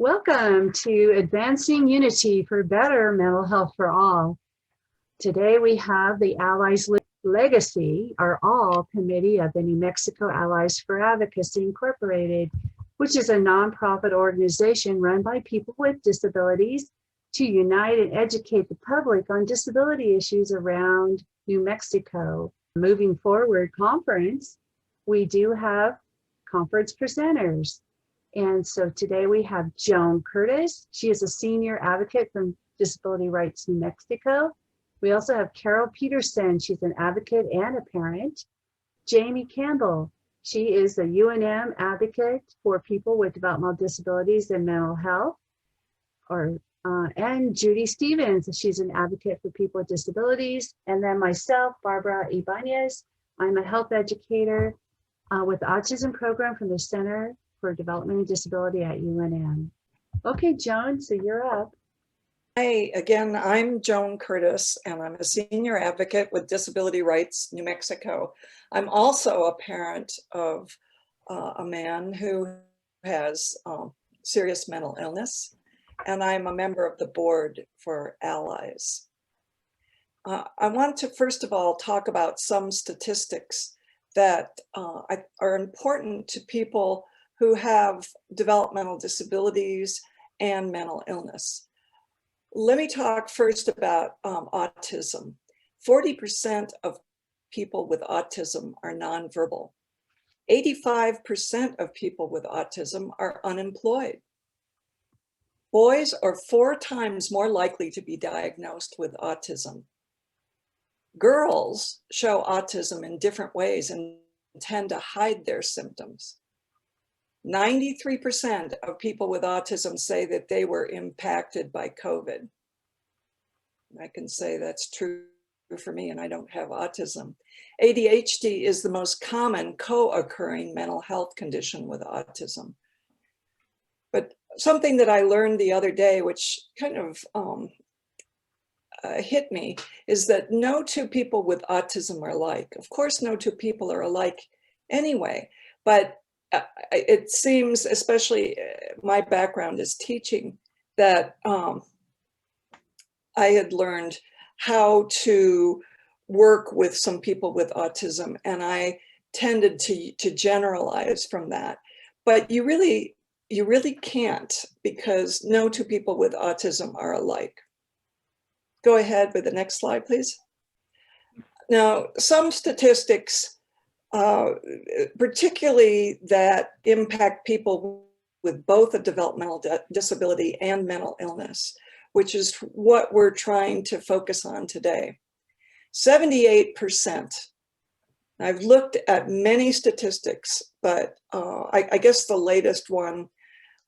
Welcome to Advancing Unity for Better Mental Health for All. Today we have the Allies Legacy, our All Committee of the New Mexico Allies for Advocacy Incorporated, which is a nonprofit organization run by people with disabilities to unite and educate the public on disability issues around New Mexico. Moving forward conference, we do have conference presenters. And so today we have Joan Curtis. She is a senior advocate from Disability Rights New Mexico. We also have Carol Peterson. She's an advocate and a parent. Jamie Campbell. She is a UNM advocate for people with developmental disabilities and mental health. And Judy Stevens. She's an advocate for people with disabilities. And then myself, Barbara Ibanez. I'm a health educator with the Autism Program from the Center for Development and Disability at UNM. Okay, Joan, so you're up. Hi, again, I'm Joan Curtis, and I'm a senior advocate with Disability Rights New Mexico. I'm also a parent of a man who has serious mental illness, and I'm a member of the board for Allies. I want to first of all talk about some statistics that are important to people who have developmental disabilities and mental illness. Let me talk first about autism. 40% of people with autism are nonverbal. 85% of people with autism are unemployed. Boys are 4 times more likely to be diagnosed with autism. Girls show autism in different ways and tend to hide their symptoms. 93% of people with autism say that they were impacted by COVID. I can say that's true for me, and I don't have autism. ADHD is the most common co-occurring mental health condition with autism. But something that I learned the other day, which kind of hit me, is that no 2 people with autism are alike. Of course, no 2 people are alike anyway, but it seems, especially my background is teaching, that I had learned how to work with some people with autism, and I tended to generalize from that. But you really can't, because no 2 people with autism are alike. Go ahead with the next slide, please. Now, some statistics particularly that impact people with both a developmental disability and mental illness, which is what we're trying to focus on today. 78%. I've looked at many statistics, but I guess the latest one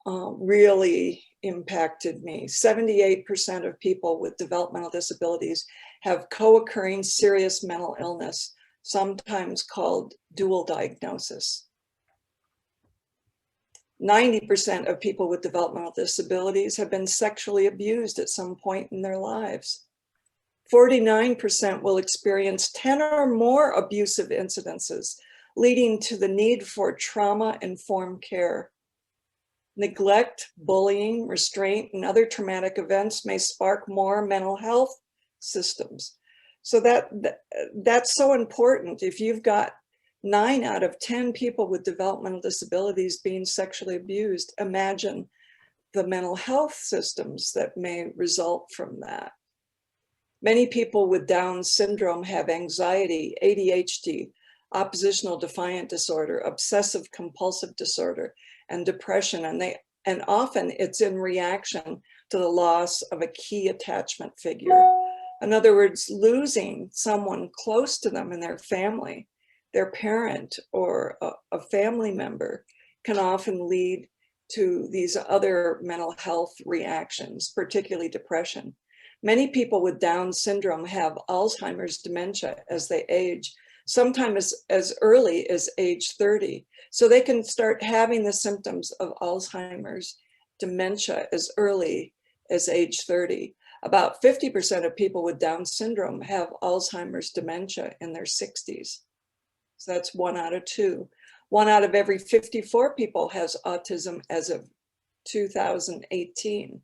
really impacted me. 78% of people with developmental disabilities have co-occurring serious mental illness, sometimes called dual diagnosis. 90% of people with developmental disabilities have been sexually abused at some point in their lives. 49% will experience 10 or more abusive incidences, leading to the need for trauma-informed care. Neglect, bullying, restraint, and other traumatic events may spark more mental health systems. So that's so important. If you've got 9 out of 10 people with developmental disabilities being sexually abused, imagine the mental health systems that may result from that. Many people with Down syndrome have anxiety, ADHD, oppositional defiant disorder, obsessive compulsive disorder, and depression. And often it's in reaction to the loss of a key attachment figure. In other words, losing someone close to them in their family, their parent or a family member, can often lead to these other mental health reactions, particularly depression. Many people with Down syndrome have Alzheimer's dementia as they age, sometimes as early as age 30. So they can start having the symptoms of Alzheimer's dementia as early as age 30. About 50% of people with Down syndrome have Alzheimer's dementia in their 60s. So that's 1 out of 2. 1 out of every 54 people has autism as of 2018.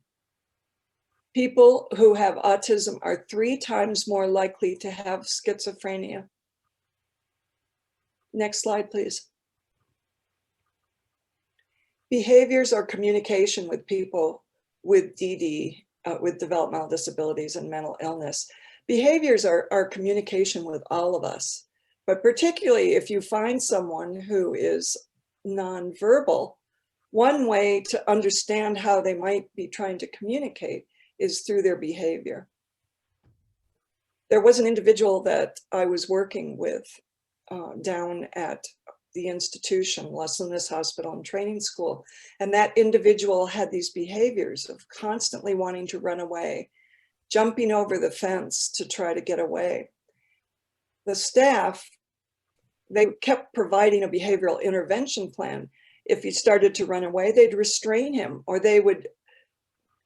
People who have autism are 3 times more likely to have schizophrenia. Next slide, please. Behaviors or communication with people with DD, with developmental disabilities and mental illness. Behaviors are communication with all of us, but particularly if you find someone who is nonverbal, one way to understand how they might be trying to communicate is through their behavior. There was an individual that I was working with down at the institution, Las Lunas Hospital and Training School, and that individual had these behaviors of constantly wanting to run away, jumping over the fence to try to get away. The staff, they kept providing a behavioral intervention plan. If he started to run away, they'd restrain him, or they would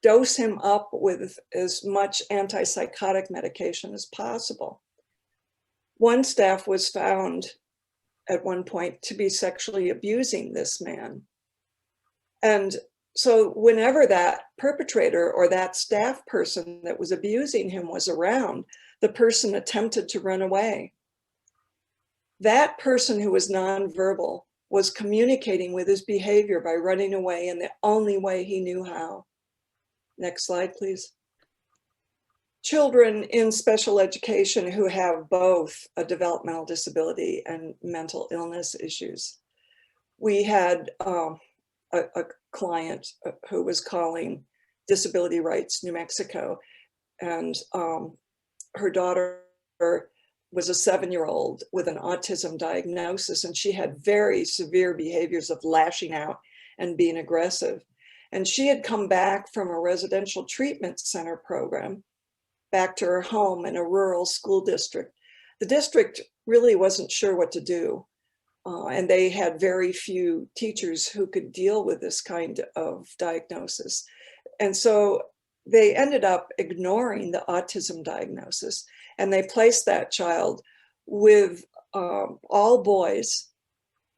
dose him up with as much antipsychotic medication as possible. One staff was found at one point to be sexually abusing this man. And so whenever that perpetrator or that staff person that was abusing him was around, the person attempted to run away. That person who was nonverbal was communicating with his behavior by running away in the only way he knew how. Next slide, please. Children in special education who have both a developmental disability and mental illness issues. We had a client who was calling Disability Rights New Mexico, and her daughter was a 7-year-old with an autism diagnosis, and she had very severe behaviors of lashing out and being aggressive. And she had come back from a residential treatment center program back to her home in a rural school district. The district really wasn't sure what to do. And they had very few teachers who could deal with this kind of diagnosis. And so they ended up ignoring the autism diagnosis, and they placed that child with all boys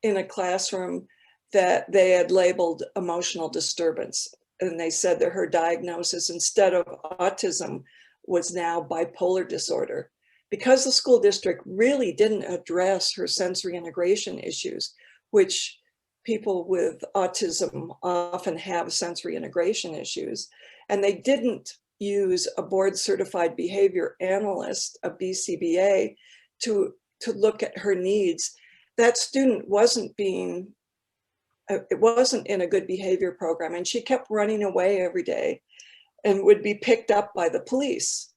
in a classroom that they had labeled emotional disturbance. And they said that her diagnosis, instead of autism, was now bipolar disorder. Because the school district really didn't address her sensory integration issues, which people with autism often have sensory integration issues, and they didn't use a board certified behavior analyst, a BCBA, to look at her needs, that student wasn't in a good behavior program, and she kept running away every day and would be picked up by the police.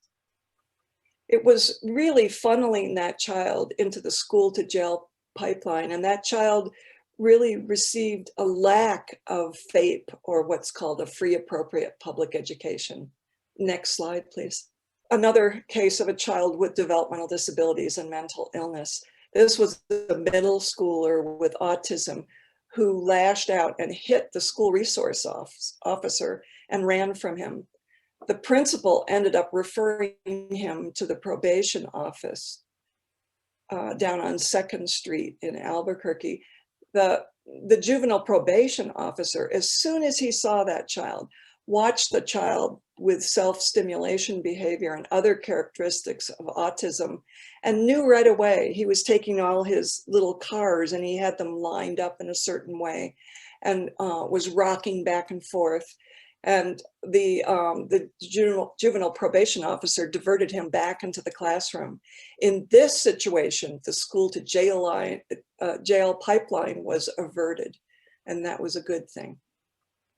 It was really funneling that child into the school to jail pipeline, and that child really received a lack of FAPE, or what's called a free appropriate public education. Next slide, please. Another case of a child with developmental disabilities and mental illness. This was a middle schooler with autism who lashed out and hit the school resource officer and ran from him. The principal ended up referring him to the probation office down on 2nd Street in Albuquerque. The juvenile probation officer, as soon as he saw that child, watched the child with self-stimulation behavior and other characteristics of autism, and knew right away he was taking all his little cars and he had them lined up in a certain way, and was rocking back and forth. And the juvenile probation officer diverted him back into the classroom. In this situation, the school to jail pipeline was averted, and that was a good thing.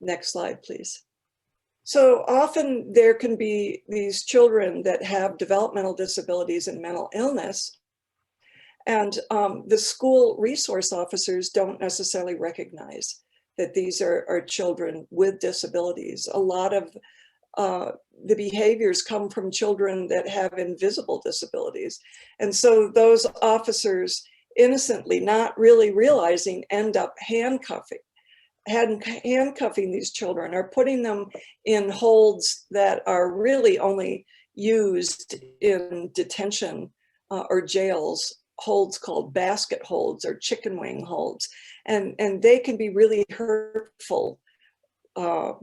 Next slide, please. So often there can be these children that have developmental disabilities and mental illness, and the school resource officers don't necessarily recognize that these are children with disabilities. A lot of the behaviors come from children that have invisible disabilities. And so those officers, innocently, not really realizing, end up handcuffing these children, or putting them in holds that are really only used in detention or jails, holds called basket holds or chicken wing holds. And they can be really hurtful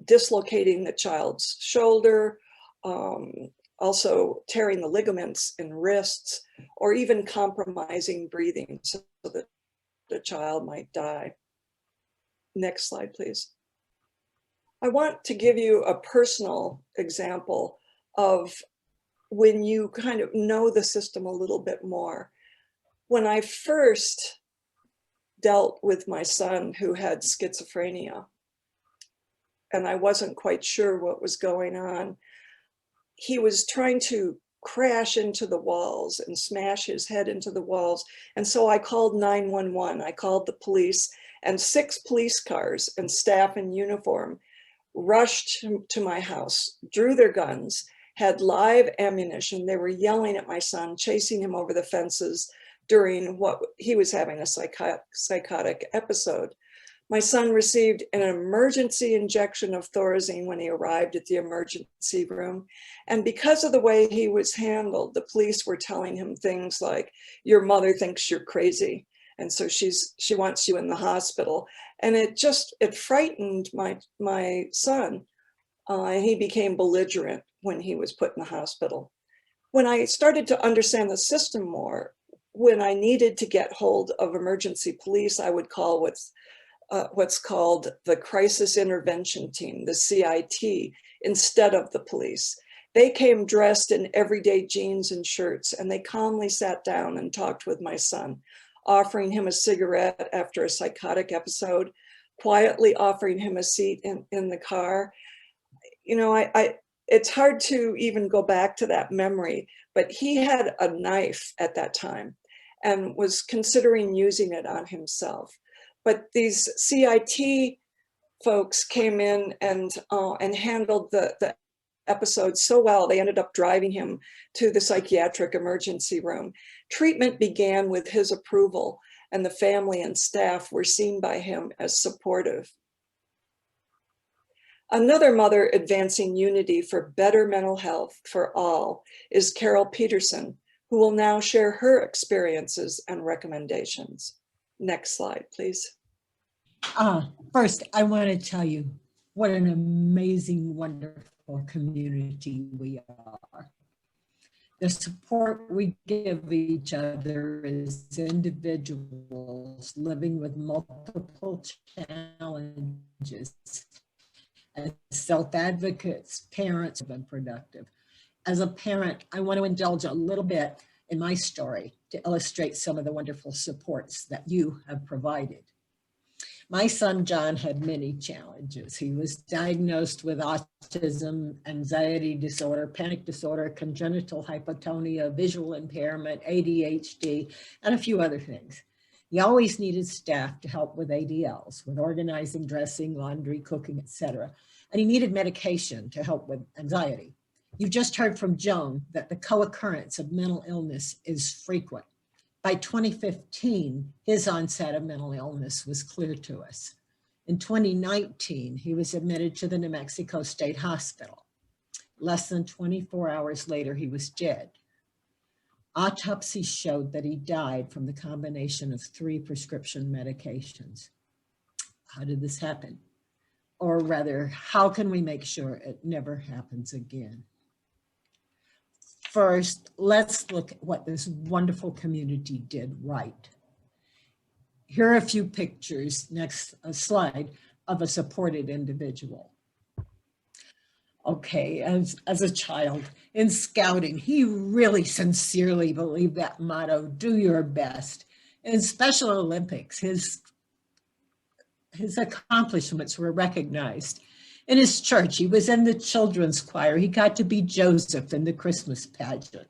dislocating the child's shoulder, also tearing the ligaments in wrists, or even compromising breathing so that the child might die. Next slide, please. I want to give you a personal example of when you kind of know the system a little bit more. When I first dealt with my son who had schizophrenia, and I wasn't quite sure what was going on, he was trying to crash into the walls and smash his head into the walls. And so I called 911. I called the police, and 6 police cars and staff in uniform rushed to my house, drew their guns, had live ammunition. They were yelling at my son, chasing him over the fences during what he was having a psychotic episode. My son received an emergency injection of Thorazine when he arrived at the emergency room. And because of the way he was handled, the police were telling him things like, your mother thinks you're crazy, and so she wants you in the hospital. And it frightened my son. And he became belligerent when he was put in the hospital. When I started to understand the system more, when I needed to get hold of emergency police, I would call what's called the Crisis Intervention Team, the CIT, instead of the police. They came dressed in everyday jeans and shirts, and they calmly sat down and talked with my son, offering him a cigarette after a psychotic episode, quietly offering him a seat in the car. You know, it's hard to even go back to that memory, but he had a knife at that time and was considering using it on himself. But these CIT folks came in and handled the episode so well, they ended up driving him to the psychiatric emergency room. Treatment began with his approval, and the family and staff were seen by him as supportive. Another mother advancing unity for better mental health for all is Carol Peterson, who will now share her experiences and recommendations. Next slide, please. First, I want to tell you what an amazing, wonderful community we are. The support we give each other as individuals living with multiple challenges, as self-advocates, parents, have been productive. As a parent, I want to indulge a little bit in my story to illustrate some of the wonderful supports that you have provided. My son, John, had many challenges. He was diagnosed with autism, anxiety disorder, panic disorder, congenital hypotonia, visual impairment, ADHD, and a few other things. He always needed staff to help with ADLs, with organizing, dressing, laundry, cooking, etc. And he needed medication to help with anxiety. You've just heard from Joan that the co-occurrence of mental illness is frequent. By 2015, his onset of mental illness was clear to us. In 2019, he was admitted to the New Mexico State Hospital. Less than 24 hours later, he was dead. Autopsy showed that he died from the combination of 3 prescription medications. How did this happen? Or rather, how can we make sure it never happens again? First, let's look at what this wonderful community did right. Here are a few pictures, next slide, of a supported individual. Okay, as a child in scouting, he really sincerely believed that motto, do your best. In Special Olympics, his accomplishments were recognized. In his church, he was in the children's choir. He got to be Joseph in the Christmas pageant.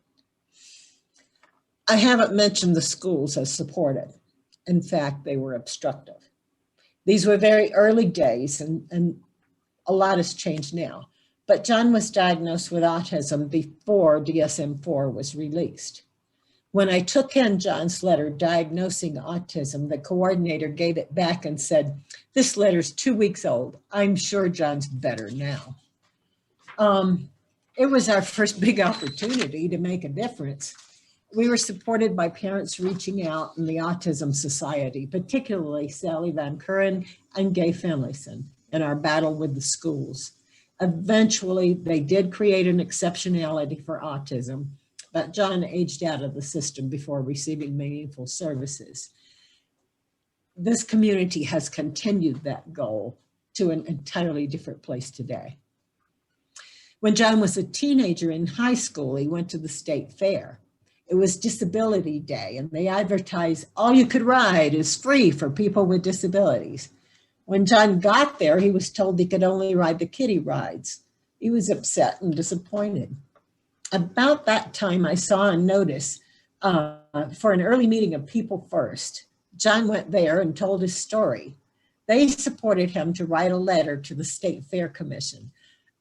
I haven't mentioned the schools as supportive. In fact, they were obstructive. These were very early days, and a lot has changed now. But John was diagnosed with autism before DSM-4 was released. When I took in John's letter diagnosing autism, the coordinator gave it back and said, this letter's 2 weeks old. I'm sure John's better now. It was our first big opportunity to make a difference. We were supported by parents reaching out in the Autism Society, particularly Sally Van Kuren and Gay Finlayson. in our battle with the schools. Eventually, they did create an exceptionality for autism, but John aged out of the system before receiving meaningful services. This community has continued that goal to an entirely different place today. When John was a teenager in high school, he went to the state fair. It was Disability Day, and they advertised all you could ride is free for people with disabilities. When John got there, he was told he could only ride the kiddie rides. He was upset and disappointed. About that time, I saw a notice for an early meeting of People First. John went there and told his story. They supported him to write a letter to the State Fair Commission.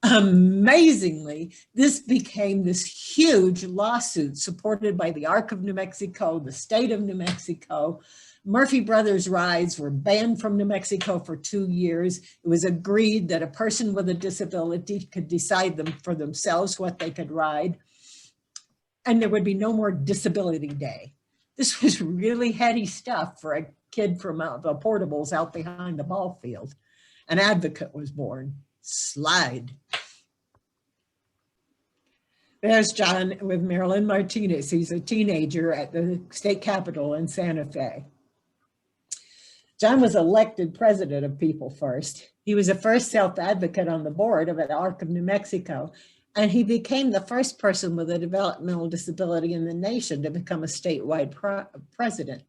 Amazingly, this became this huge lawsuit supported by the ARC of New Mexico, the state of New Mexico. Murphy Brothers rides were banned from New Mexico for 2 years. It was agreed that a person with a disability could decide for themselves what they could ride, and there would be no more Disability Day. This was really heady stuff for a kid from the portables out behind the ball field. An advocate was born. Slide. There's John with Marilyn Martinez. He's a teenager at the state capitol in Santa Fe. John was elected president of People First. He was the first self-advocate on the board of the ARC of New Mexico, and he became the first person with a developmental disability in the nation to become a statewide president.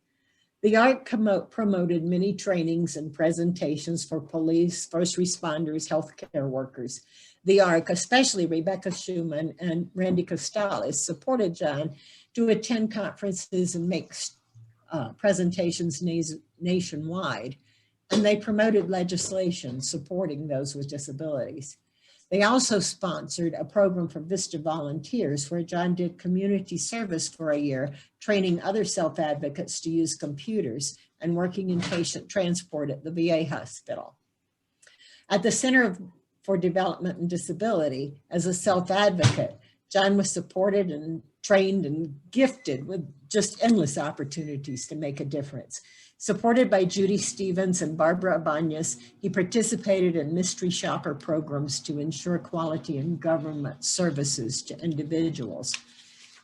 The ARC promoted many trainings and presentations for police, first responders, healthcare workers. The ARC, especially Rebecca Schumann and Randy Costales, supported John to attend conferences and make presentations nationwide, and they promoted legislation supporting those with disabilities. They also sponsored a program for Vista volunteers where John did community service for a year, training other self-advocates to use computers and working in patient transport at the VA hospital. At the Center for Development and Disability, as a self-advocate, John was supported and trained and gifted with just endless opportunities to make a difference. Supported by Judy Stevens and Barbara Abanez, he participated in mystery shopper programs to ensure quality in government services to individuals.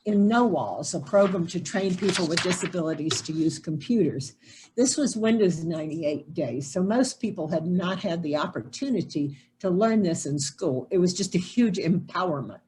In No Walls, a program to train people with disabilities to use computers. This was Windows 98 days, so most people had not had the opportunity to learn this in school. It was just a huge empowerment.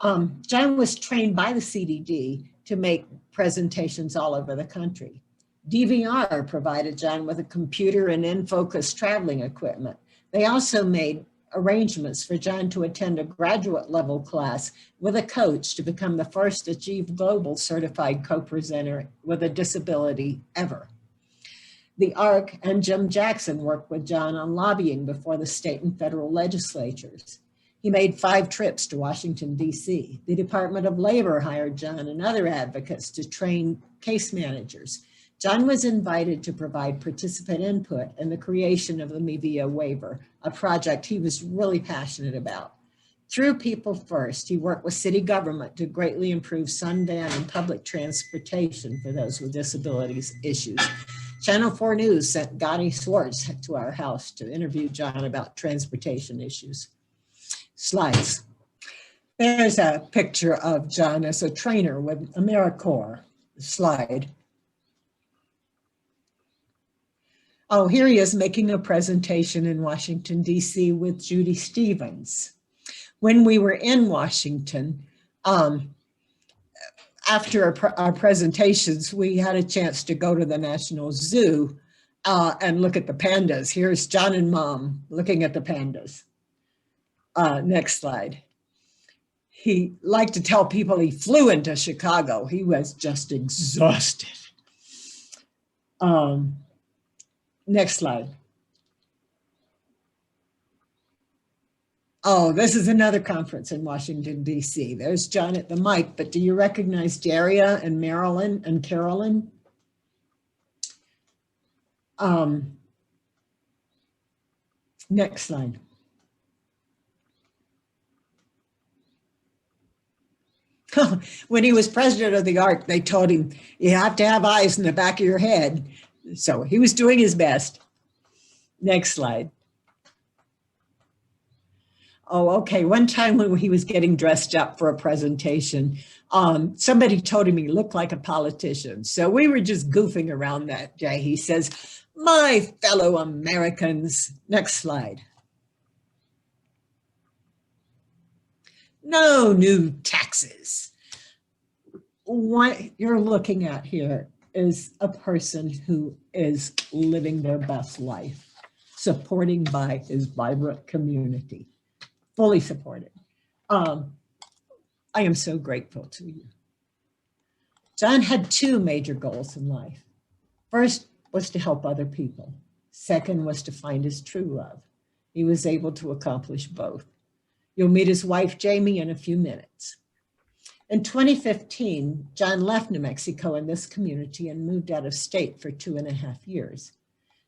John was trained by the CDD to make presentations all over the country. DVR provided John with a computer and in-focus traveling equipment. They also made arrangements for John to attend a graduate level class with a coach to become the first Achieve Global certified co-presenter with a disability ever. The ARC and Jim Jackson worked with John on lobbying before the state and federal legislatures. He made 5 trips to Washington, D.C. The Department of Labor hired John and other advocates to train case managers. John was invited to provide participant input in the creation of the MEVIA waiver, a project he was really passionate about. Through People First, he worked with city government to greatly improve sundown and public transportation for those with disabilities issues. Channel 4 News sent Gotti Swartz to our house to interview John about transportation issues. Slides. There's a picture of John as a trainer with AmeriCorps. Slide. Oh, here he is making a presentation in Washington, D.C. with Judy Stevens. When we were in Washington, after our presentations, we had a chance to go to the National Zoo and look at the pandas. Here's John and Mom looking at the pandas. Next slide. He liked to tell people he flew into Chicago. He was just exhausted. Next slide. Oh, this is another conference in Washington, D.C. There's John at the mic, but do you recognize Daria and Marilyn and Carolyn? Next slide. When he was president of the ARC, they told him, you have to have eyes in the back of your head. So he was doing his best. Next slide. Oh, okay. One time when he was getting dressed up for a presentation, somebody told him he looked like a politician. So we were just goofing around that day. He says, "My fellow Americans," next slide, "no new taxes." What you're looking at here is a person who is living their best life, supporting by his vibrant community, fully supported. I am so grateful to you. John had two major goals in life. First was to help other people. Second was to find his true love. He was able to accomplish both. You'll meet his wife, Jamie, in a few minutes. In 2015, John left New Mexico and this community and moved out of state for 2.5 years.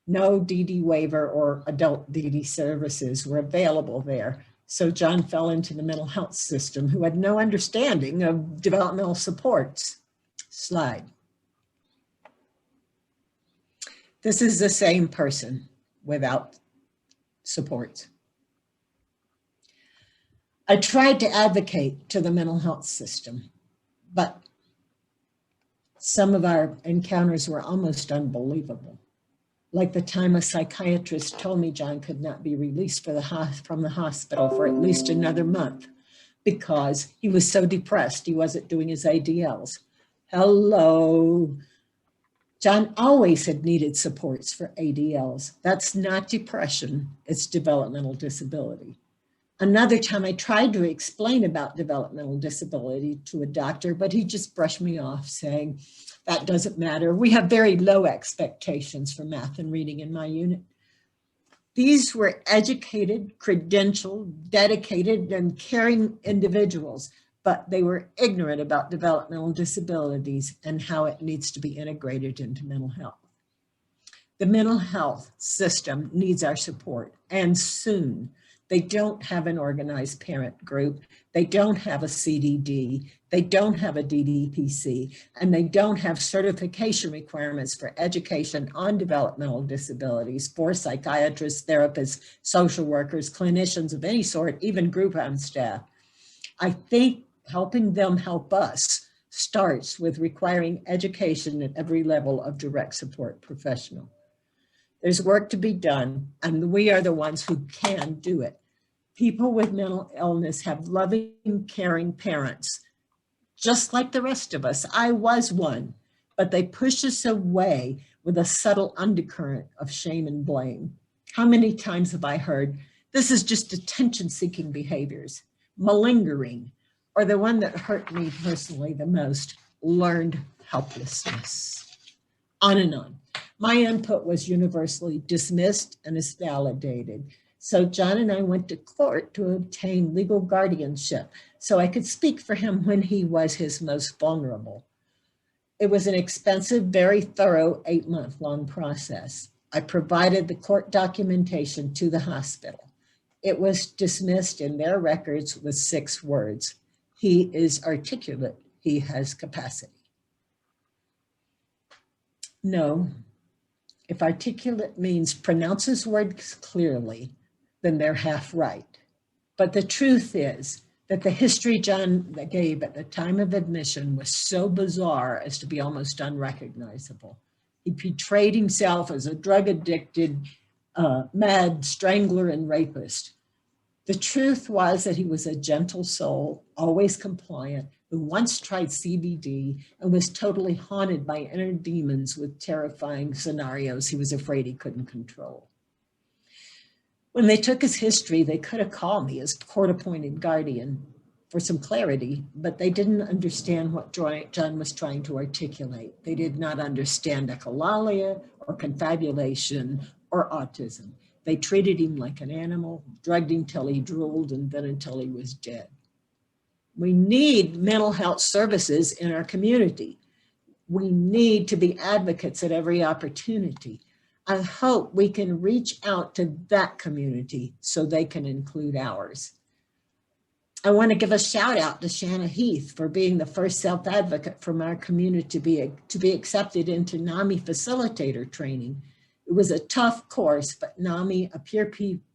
No DD waiver or adult DD services were available there, so John fell into the mental health system, who had no understanding of developmental supports. Slide. This is the same person without supports. I tried to advocate to the mental health system, but some of our encounters were almost unbelievable. Like the time a psychiatrist told me John could not be released from the hospital for at least another month because he was so depressed he wasn't doing his ADLs. Hello. John always had needed supports for ADLs. That's not depression, it's developmental disability. Another time I tried to explain about developmental disability to a doctor, but he just brushed me off saying, that doesn't matter. We have very low expectations for math and reading in my unit. These were educated, credentialed, dedicated, and caring individuals, but they were ignorant about developmental disabilities and how it needs to be integrated into mental health. The mental health system needs our support, and soon. They don't have an organized parent group. They don't have a CDD. They don't have a DDPC, and they don't have certification requirements for education on developmental disabilities for psychiatrists, therapists, social workers, clinicians of any sort, even group home staff. I think helping them help us starts with requiring education at every level of direct support professional. There's work to be done, and we are the ones who can do it. People with mental illness have loving, caring parents, just like the rest of us. I was one, but they push us away with a subtle undercurrent of shame and blame. How many times have I heard, this is just attention-seeking behaviors, malingering, or the one that hurt me personally the most, learned helplessness. On and on. My input was universally dismissed and is validated. So John and I went to court to obtain legal guardianship so I could speak for him when he was his most vulnerable. It was an expensive, very thorough 8-month-long process. I provided the court documentation to the hospital. It was dismissed in their records with 6 words. He is articulate. He has capacity. No. If articulate means pronounces words clearly, then they're half right. But the truth is that the history John gave at the time of admission was so bizarre as to be almost unrecognizable. He portrayed himself as a drug-addicted, mad strangler and rapist. The truth was that he was a gentle soul, always compliant, who once tried CBD and was totally haunted by inner demons with terrifying scenarios he was afraid he couldn't control. When they took his history, they could have called me as court-appointed guardian for some clarity, but they didn't understand what John was trying to articulate. They did not understand echolalia or confabulation or autism. They treated him like an animal, drugged him till he drooled, and then until he was dead. We need mental health services in our community. We need to be advocates at every opportunity. I hope we can reach out to that community so they can include ours. I want to give a shout out to Shanna Heath for being the first self-advocate from our community to be accepted into NAMI facilitator training. It was a tough course, but NAMI, a peer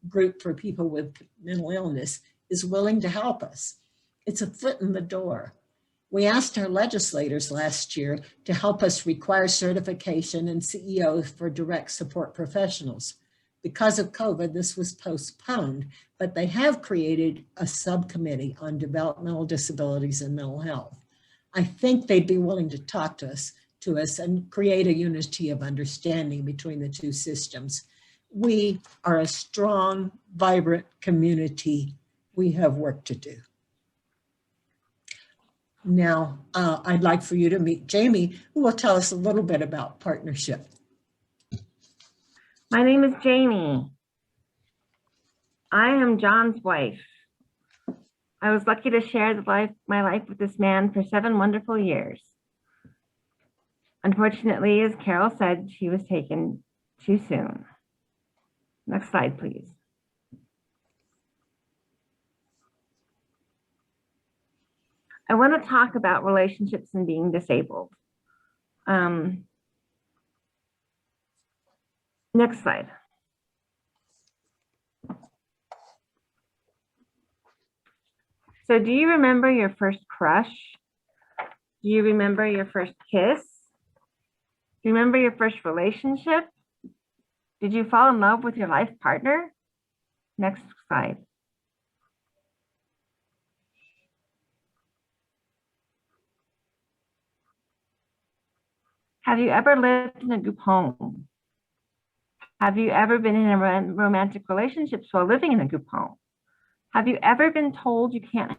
group for people with mental illness, is willing to help us. It's a foot in the door. We asked our legislators last year to help us require certification and CEOs for direct support professionals. Because of COVID, this was postponed, but they have created a subcommittee on developmental disabilities and mental health. I think they'd be willing to talk to us and create a unity of understanding between the two systems. We are a strong, vibrant community. We have work to do. Now, I'd like for you to meet Jamie, who will tell us a little bit about partnership. My name is Jamie. I am John's wife. I was lucky to share my life with this man for 7 wonderful years. Unfortunately, as Carol said, she was taken too soon. Next slide, please. I want to talk about relationships and being disabled. Next slide. So do you remember your first crush? Do you remember your first kiss? Do you remember your first relationship? Did you fall in love with your life partner? Next slide. Have you ever lived in a group home? Have you ever been in a romantic relationships while living in a group home? Have you ever been told you can't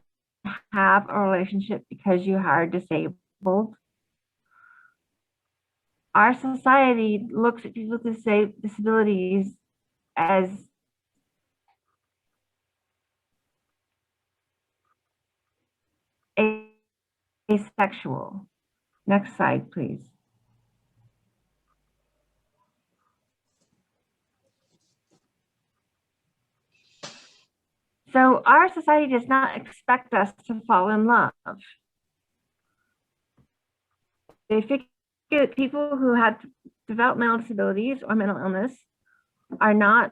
have a relationship because you are disabled? Our society looks at people with disabilities as asexual. Next slide, please. So our society does not expect us to fall in love. They figure that people who have developmental disabilities or mental illness are not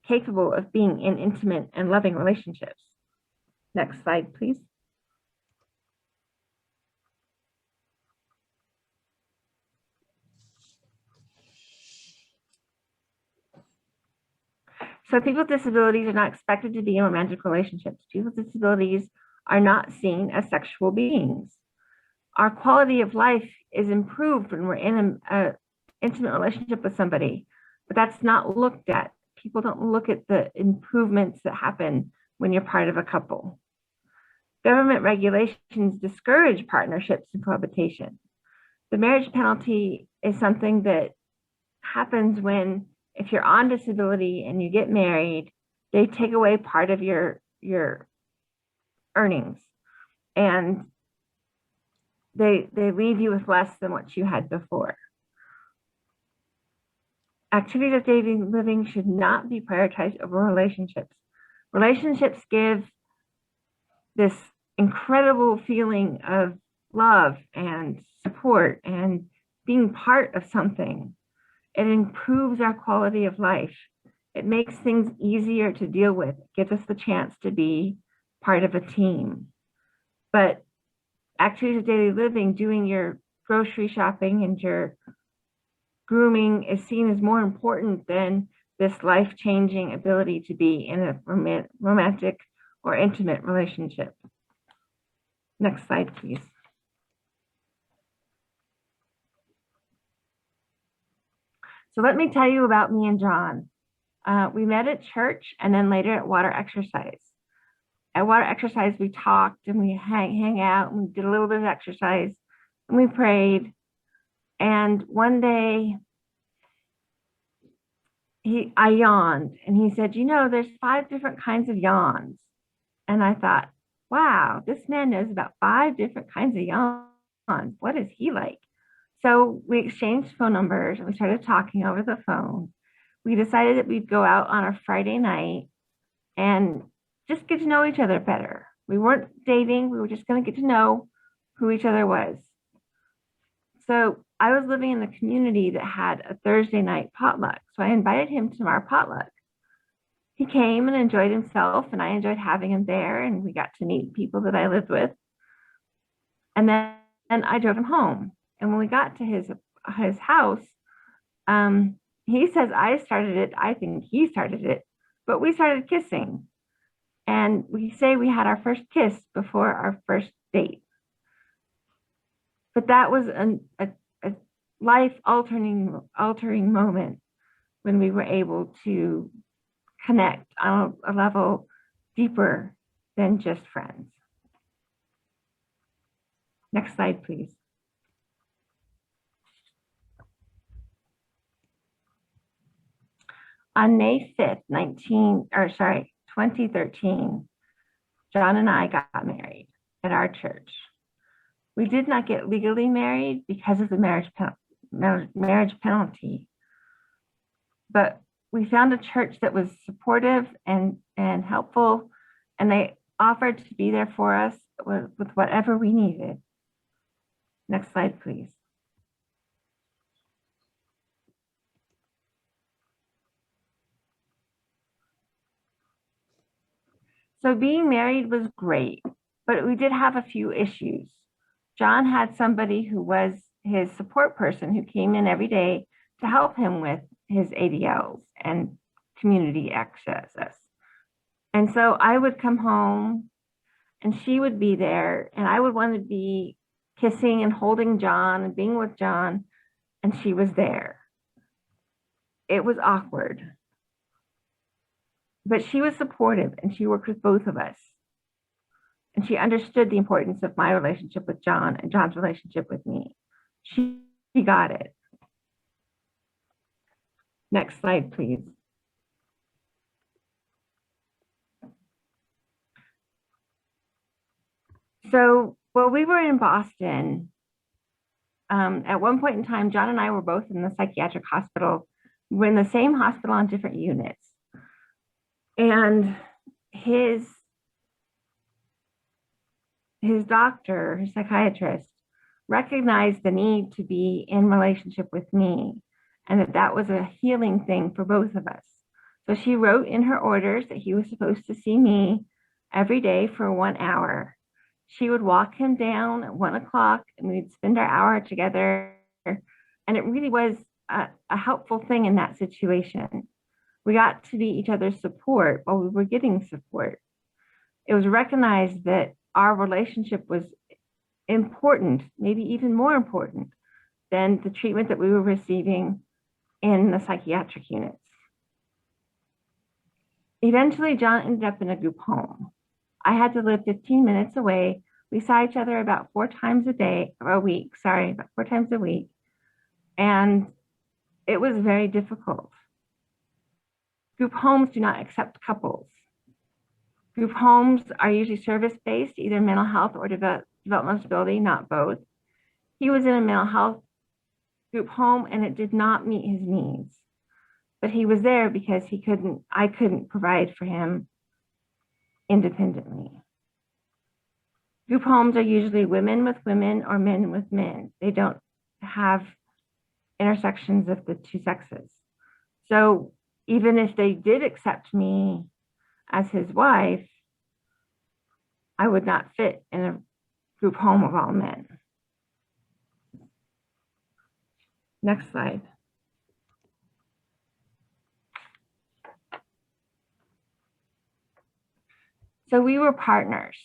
capable of being in intimate and loving relationships. Next slide, please. So people with disabilities are not expected to be in romantic relationships. People with disabilities are not seen as sexual beings. Our quality of life is improved when we're in an intimate relationship with somebody, but that's not looked at. People don't look at the improvements that happen when you're part of a couple. Government regulations discourage partnerships and cohabitation. The marriage penalty is something that happens when, if you're on disability and you get married, they take away part of your earnings, and they leave you with less than what you had before. Activities of daily living should not be prioritized over relationships. Relationships give this incredible feeling of love and support and being part of something. It improves our quality of life. It makes things easier to deal with. It gives us the chance to be part of a team. But activities of daily living, doing your grocery shopping and your grooming, is seen as more important than this life-changing ability to be in a romantic or intimate relationship. Next slide, please. So let me tell you about me and John. We met at church and then later at water exercise. At water exercise, we talked and we hang out and we did a little bit of exercise and we prayed. And one day I yawned and he said, you know, there's 5 different kinds of yawns. And I thought, wow, this man knows about 5 different kinds of yawns. What is he like? So we exchanged phone numbers and we started talking over the phone. We decided that we'd go out on a Friday night and just get to know each other better. We weren't dating. We were just going to get to know who each other was. So I was living in a community that had a Thursday night potluck. So I invited him to our potluck. He came and enjoyed himself, and I enjoyed having him there, and we got to meet people that I lived with. And then I drove him home. And when we got to his house, he says I started it. I think he started it, but we started kissing. And we say we had our first kiss before our first date. But that was a life-altering moment when we were able to connect on a level deeper than just friends. Next slide, please. On May 5th, 2013, John and I got married at our church. We did not get legally married because of the marriage penalty, but we found a church that was supportive and helpful, and they offered to be there for us with whatever we needed. Next slide, please. So being married was great, but we did have a few issues. John had somebody who was his support person who came in every day to help him with his ADLs and community access. And so I would come home and she would be there, and I would want to be kissing and holding John and being with John, and she was there. It was awkward. But she was supportive, and she worked with both of us. And she understood the importance of my relationship with John and John's relationship with me. She got it. Next slide, please. So while we were in Boston, at one point in time, John and I were both in the psychiatric hospital. We're in the same hospital on different units. And his doctor, his psychiatrist, recognized the need to be in relationship with me, and that was a healing thing for both of us. So she wrote in her orders that he was supposed to see me every day for 1 hour. She would walk him down at 1 o'clock, and we'd spend our hour together. And it really was a helpful thing in that situation. We got to be each other's support while we were getting support. It was recognized that our relationship was important, maybe even more important than the treatment that we were receiving in the psychiatric units. Eventually, John ended up in a group home. I had to live 15 minutes away. We saw each other about 4 times a week. And it was very difficult. Group homes do not accept couples. Group homes are usually service-based, either mental health or developmental disability, not both. He was in a mental health group home, and it did not meet his needs. But he was there because I couldn't provide for him independently. Group homes are usually women with women or men with men. They don't have intersections of the two sexes. So even if they did accept me as his wife, I would not fit in a group home of all men. Next slide. So we were partners.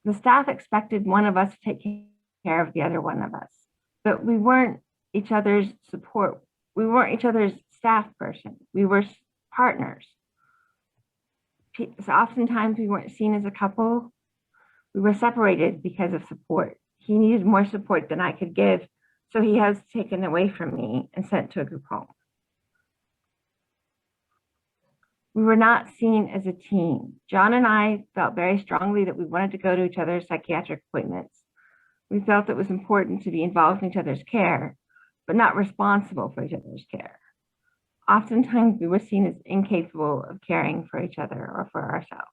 The staff expected one of us to take care of the other one of us, but we weren't each other's support. We weren't each other's staff person. We were partners. So oftentimes we weren't seen as a couple. We were separated because of support. He needed more support than I could give, so he was taken away from me and sent to a group home. We were not seen as a team. John and I felt very strongly that we wanted to go to each other's psychiatric appointments. We felt it was important to be involved in each other's care, but not responsible for each other's care. Oftentimes we were seen as incapable of caring for each other or for ourselves.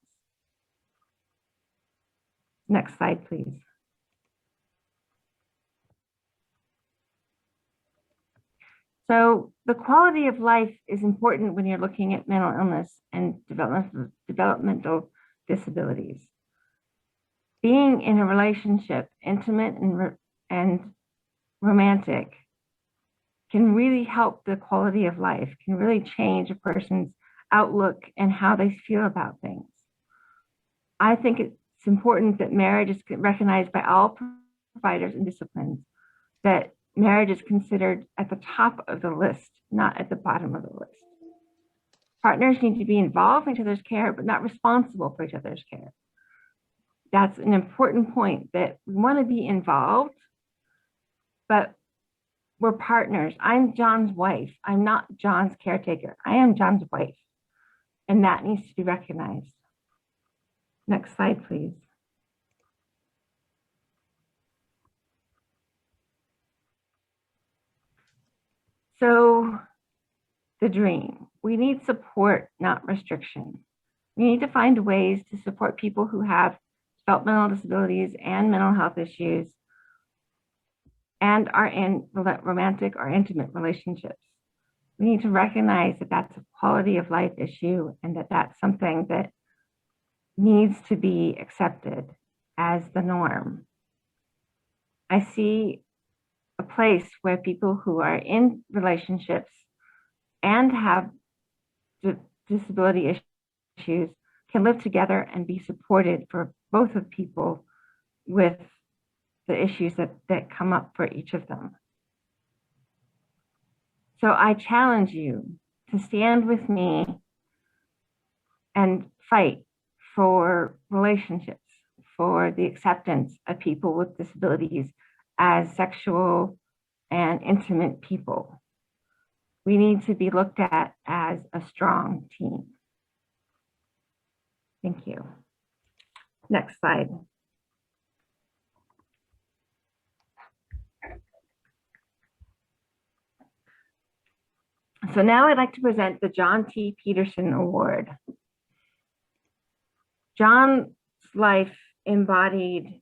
Next slide, please. So the quality of life is important when you're looking at mental illness and developmental disabilities. Being in a relationship, intimate and romantic, can really help the quality of life, can really change a person's outlook and how they feel about things. I think it's important that marriage is recognized by all providers and disciplines, that marriage is considered at the top of the list, not at the bottom of the list. Partners need to be involved in each other's care, but not responsible for each other's care. That's an important point, that we want to be involved, but we're partners. I'm John's wife. I'm not John's caretaker. I am John's wife. And that needs to be recognized. Next slide, please. So the dream. We need support, not restriction. We need to find ways to support people who have developmental disabilities and mental health issues and are in romantic or intimate relationships. We need to recognize that that's a quality of life issue and that that's something that needs to be accepted as the norm. I see a place where people who are in relationships and have disability issues can live together and be supported for both of people with the issues that come up for each of them. So I challenge you to stand with me and fight for relationships, for the acceptance of people with disabilities as sexual and intimate people. We need to be looked at as a strong team. Thank you. Next slide. So now I'd like to present the John T. Peterson Award. John's life embodied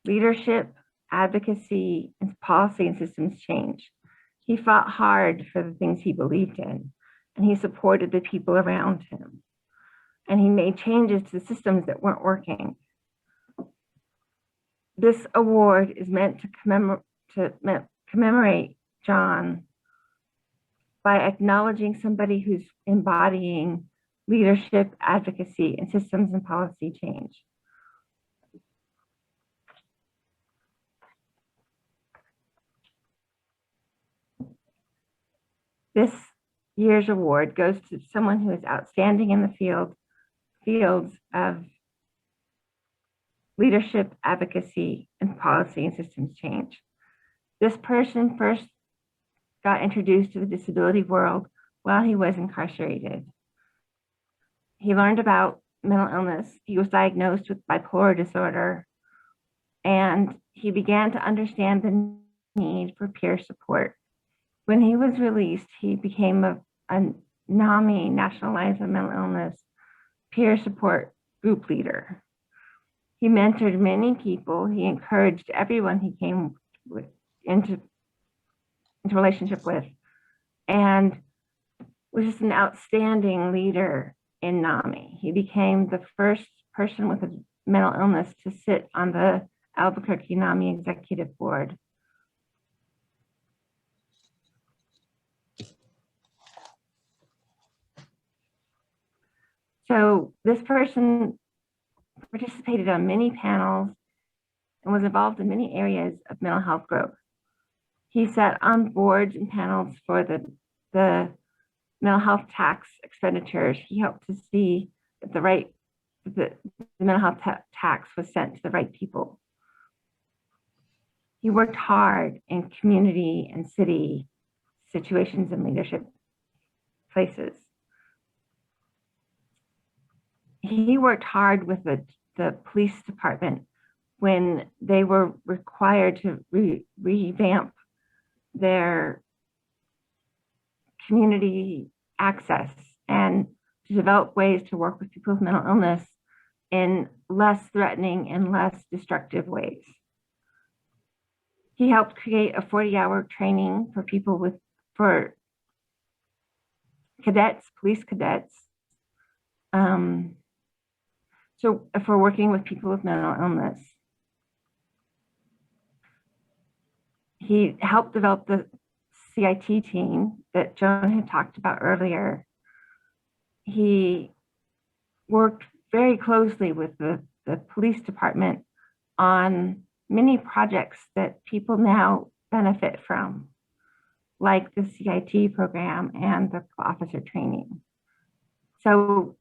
leadership, advocacy, and policy and systems change. He fought hard for the things he believed in, and he supported the people around him. And he made changes to the systems that weren't working. This award is meant to commemorate John by acknowledging somebody who's embodying leadership, advocacy, and systems and policy change. This year's award goes to someone who is outstanding in the fields of leadership, advocacy, and policy and systems change. This person first got introduced to the disability world while he was incarcerated. He learned about mental illness. He was diagnosed with bipolar disorder, and he began to understand the need for peer support. When he was released, he became a NAMI, National Alliance on Mental Illness, peer support group leader. He mentored many people. He encouraged everyone he came into relationship with, and was just an outstanding leader in NAMI. He became the first person with a mental illness to sit on the Albuquerque NAMI executive board. So this person participated on many panels and was involved in many areas of mental health growth. He sat on boards and panels for the mental health tax expenditures. He helped to see that the mental health tax was sent to the right people. He worked hard in community and city situations and leadership places. He worked hard with the police department when they were required to revamp their community access and to develop ways to work with people with mental illness in less threatening and less destructive ways. He helped create a 40-hour training for people for cadets, police cadets. So for working with people with mental illness. He helped develop the CIT team that Joan had talked about earlier. He worked very closely with the police department on many projects that people now benefit from, like the CIT program and the officer training. So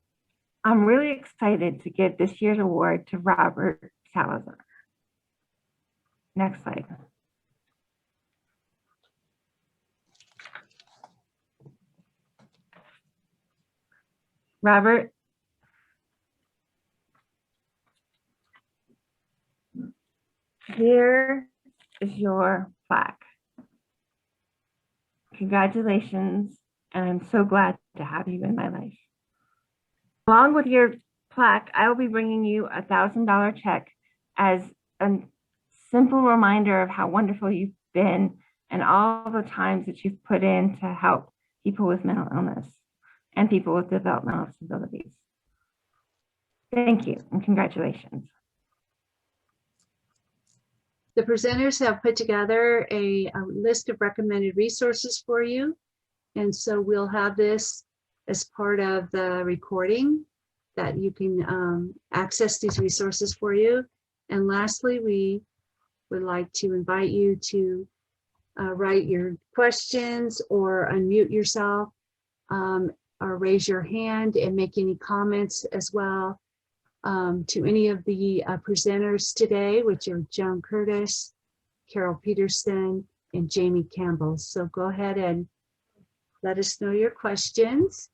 I'm really excited to give this year's award to Robert Salazar. Next slide. Robert, here is your plaque. Congratulations, and I'm so glad to have you in my life. Along with your plaque, I will be bringing you a $1,000 check as a simple reminder of how wonderful you've been and all the times that you've put in to help people with mental illness and people with developmental disabilities. Thank you and congratulations. The presenters have put together a list of recommended resources for you. And so we'll have this as part of the recording that you can access these resources for you. And lastly, we would like to invite you to write your questions or unmute yourself or raise your hand and make any comments as well to any of the presenters today, which are Joan Curtis, Carol Peterson, and Jamie Campbell. So go ahead and let us know your questions.